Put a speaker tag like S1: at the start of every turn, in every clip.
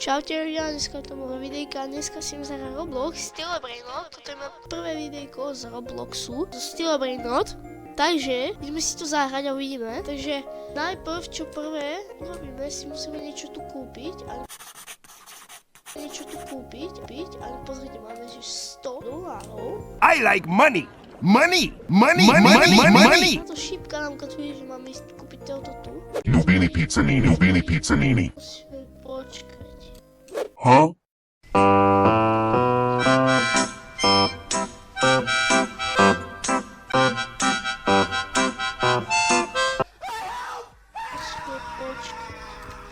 S1: Čaute ľudia, dneska to moje videjka, dneska si zahrám Roblox Stylebrainot. Toto je moje prvé videjko z Robloxu, zo Stylebrainot. Takže ideme si to zahrať a uvidíme. Takže najprv, čo prvé robíme, si musíme niečo tu kúpiť. Ale pozrite, máme že $100.
S2: I like money! Money! Money! Money! Money!
S1: Táto šípka nám katuje, že máme ísť kúpiť toto tu.
S3: Nubini Pizzanini, Nubini Pizzanini.
S1: Musíme počkať.
S3: Huh?
S1: Musíme počkať.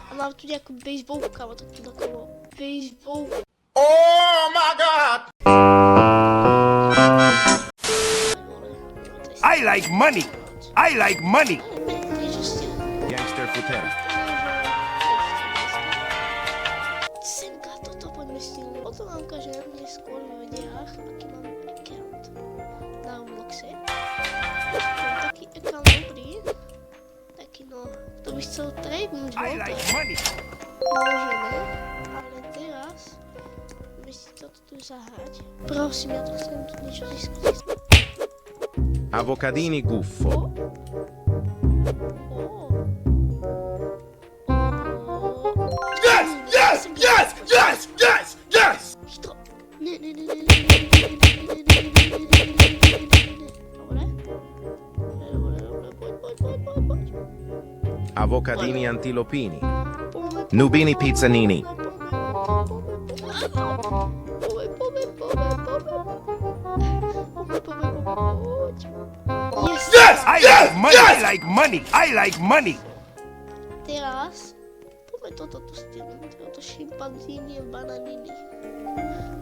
S1: A mám tu nejakú bejsbolku, kámo, takú bejsbolku.
S2: Oh my god! I like money! I like money!
S1: Niečo stýl.
S2: Gangster Futera.
S1: Semka, toto poďme stýl. Potom vám ukážem neskôr v videách, aký mám account na Robloxe. Mám taký account dobrý. Taký no, to by chcel tradenúť,
S2: I like money!
S1: môžeme. Ale teraz budeme si toto tu zahrať. Prosím, ja to chcem tu niečo získať.
S4: Avocadini guffo.
S2: Yes! Yes! Yes! Yes! Yes! Yes!
S1: Hitro. Ne. Dobre.
S4: Avocadini antilopini. Nubini pizzanini.
S2: Yes! I like money! I like money! I like money!
S1: Teraz poďme toto tu stýlneme, toto šimpanzíny a bananiny.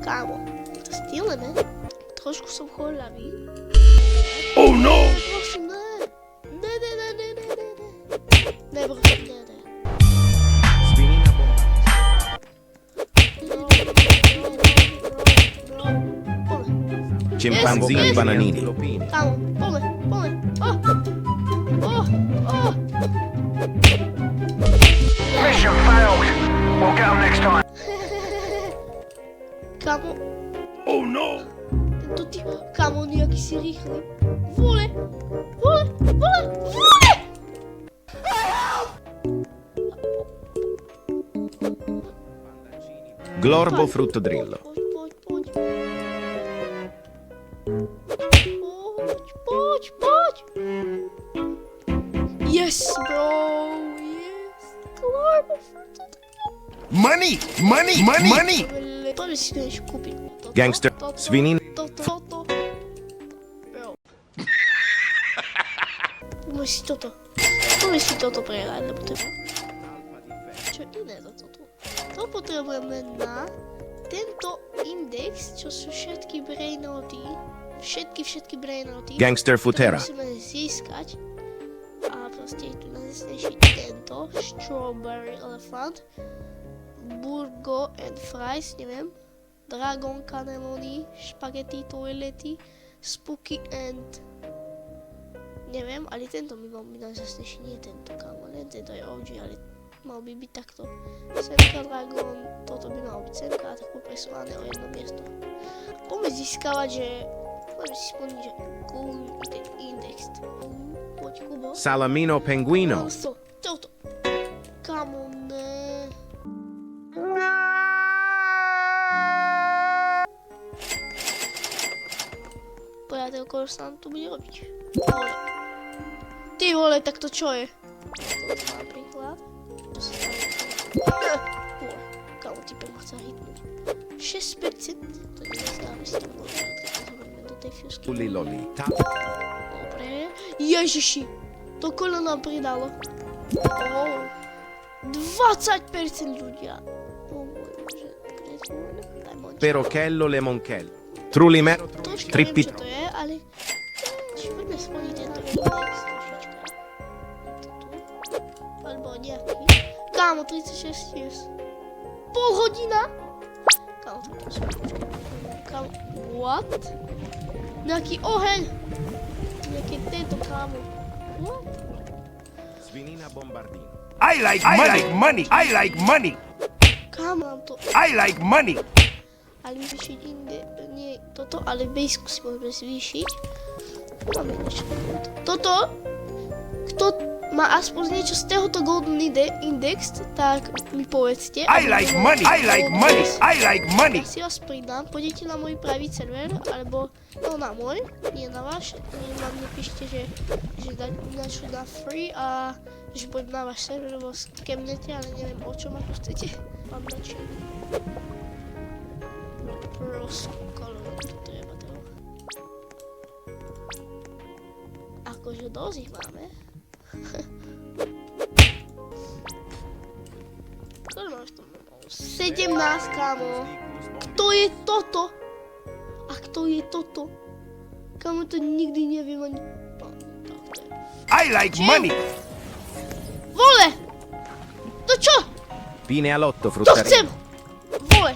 S1: Kámo, to stýlneme. Trošku som choľavý.
S2: Oh no!
S1: Prosím, ne. Ne, prosím, ne.
S4: Svinina bomba. Cimpanzini bananini.
S1: Kámo, poďme.
S5: Mission failed. We'll get them next time.
S1: Kámo,
S2: Oh no!
S1: tento typ, kámo, on je akýsi rýchly. Vole!
S4: Glorbo fruttodrillo.
S1: Poď. Yes, bro, yes. Glorbo fruttodrillo.
S2: Money! Money! Money! Money!
S1: Poďme si niečo kúpiť.
S4: Gangster. Svinina.
S1: Toto. Bro. Poďme si toto prehľať, lebo to je... Čo iné za toto? To potrebujeme na tento index, čo sú všetky brainoty. Všetky brainoty.
S4: Gangster Futera.
S1: To musíme získať. A proste je tu najznesnejší tento. Strawberry Elephant. Burgo and Fries, neviem. Dragon Cannelloni. Spaghetti Toilety. Spooky and... Neviem, ale tento by mal byť najznesnejší. Nie tento, kámo. Len tento je OG, ale mal by byť takto. Semka Dragon, toto by malo byť semka a tak popresované o jedno miesto. Poďme získavať, že... Poďme si splniť, že... Index. Poď, Kubo.
S4: Salamino penguino.
S1: Toto. Kamo, ne. Poriadne, okolo sa nám tu bude robiť. Ty vole, tak to čo je? Toto napríklad. To sa stane. Vole, kamo, typem ma chce hitnúť. 6%. To nezdáme si tam môžeme, keď to zhodíme do tej fusky.
S4: Loli loli.
S1: Dobre. Ježiši, to koľko nám pridalo? 20% ľudia. Môj bože, daj mončka.
S4: Perochello lemonchello. Trulimero.
S1: Troška
S4: Trippi.
S1: viem, čo to je, ale... Poďme splniť tento index trošička. Tu. Alebo nejaký. Kámo, 36 yes. Pol hodina? Kámo, to musím počkať. Kámo, what? Nejaký oheň. Nejaké tento, kámo. What?
S4: Svinina bombardino.
S2: I like money! I like money!
S1: Kam mám to?
S2: I like money.
S1: Ale zvýšiť inde, nie toto, ale v bejsku si môžeme zvýšiť. Máme niečo. Toto, kto má aspoň niečo z tohoto Golden Index, tak mi povedzte.
S2: I like money. I like money. I like money.
S1: Ja si vás pridám, pôjdete na môj pravý server, alebo no na môj, nie na váš. Vám nepíšte, že načo na free a že pôjdem na váš server, lebo skemnete, ale neviem o čom ako chcete. Mám načený. Proskolo, to treba toho. Akože dosť ich máme. Koľko máš to? 17, kámo. Kto je toto? A kto je toto? Kámo, to nikdy neviem ani...
S2: I like money.
S1: Vole! To čo?
S4: Fine all'otto,
S1: To chcem!
S4: fruttarino.
S1: Vole!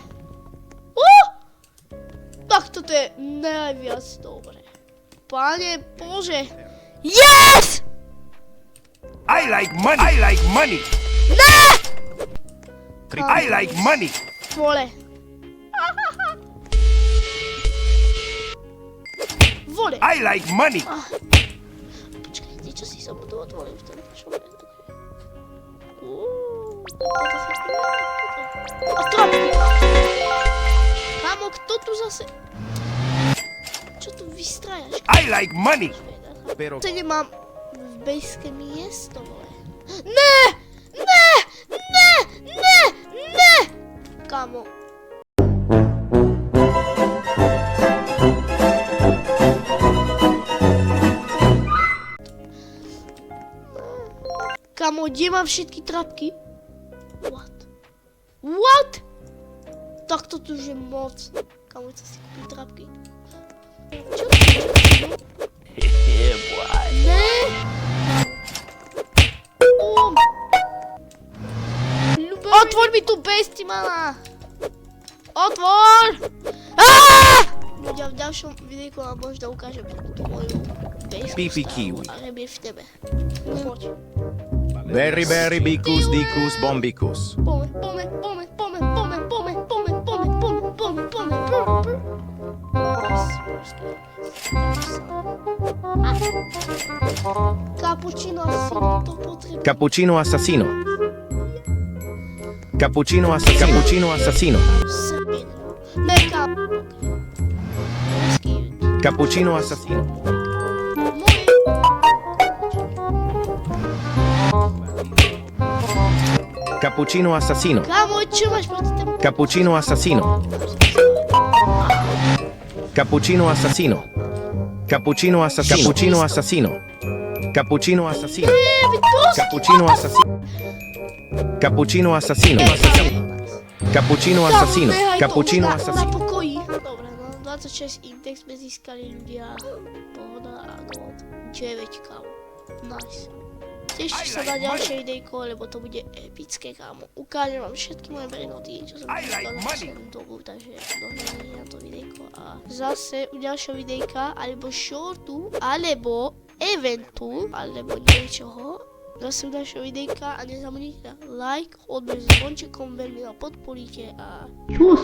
S1: Tak toto je najviac dobre. Pane Bože! Yes!
S2: I like money. I like money. I like money.
S1: Vole! Vole!
S2: I like money.
S1: Počkajte, čo si sa budú otvoriť v tom našom rendu. A trapky! Kámo, kto tu zase... Čo tu vystrajaš?
S2: I like money.
S4: Spero
S1: To nemám v bejské miesto, vole. Ne! Ne! Ne! Ne! Ne! Kámo. Kámo, kde mám všetky trapky? What? What? Tak toto už je moc. Kámo, chcem si kúpiť trapky. Čo? Ne! Otvor mi tu besti, mama! Otvor! V ďalšom videjku vám možno ukážem tú moju bejskú
S4: Pipi
S1: stavu
S4: kiwi.
S1: a rebie v tebe. Poď.
S4: Berry berry bicus dicus bombicus.
S1: Pome. Cappuccino assassino, to potrebuje.
S4: Cappuccino assassino. Cappuccino assassino. Cappuccino assassino.
S1: Ne, capo.
S4: Cappuccino assassino. Cappuccino assassino.
S1: Kámo, čo máš proti tomu?
S4: Cappuccino assassino. Cappuccino assassino. Cappuccino assassino. Cappuccino assassino. Cappuccino assassino. Cappuccino assassino. Cappuccino assassino. Cappuccino assassino. Cappuccino
S1: Na
S4: assassino.
S1: pokoji. Dobre, no 26 index sme získali ľudia. Pohoda a gold. 9 kámo. Nice. Tešte sa na ďalšie videjko, lebo to bude epické, kámo. Ukážem vám všetky moje brenoty, čo som získal za poslednú dobu, takže dohľadajte na to videjko. A zase u ďalšieho videjka, alebo shortu, alebo eventu, alebo niečoho. Zase u ďalšieho videjka a nezabudnite na like, odber s zvončekom, veľmi ma podporíte a čus!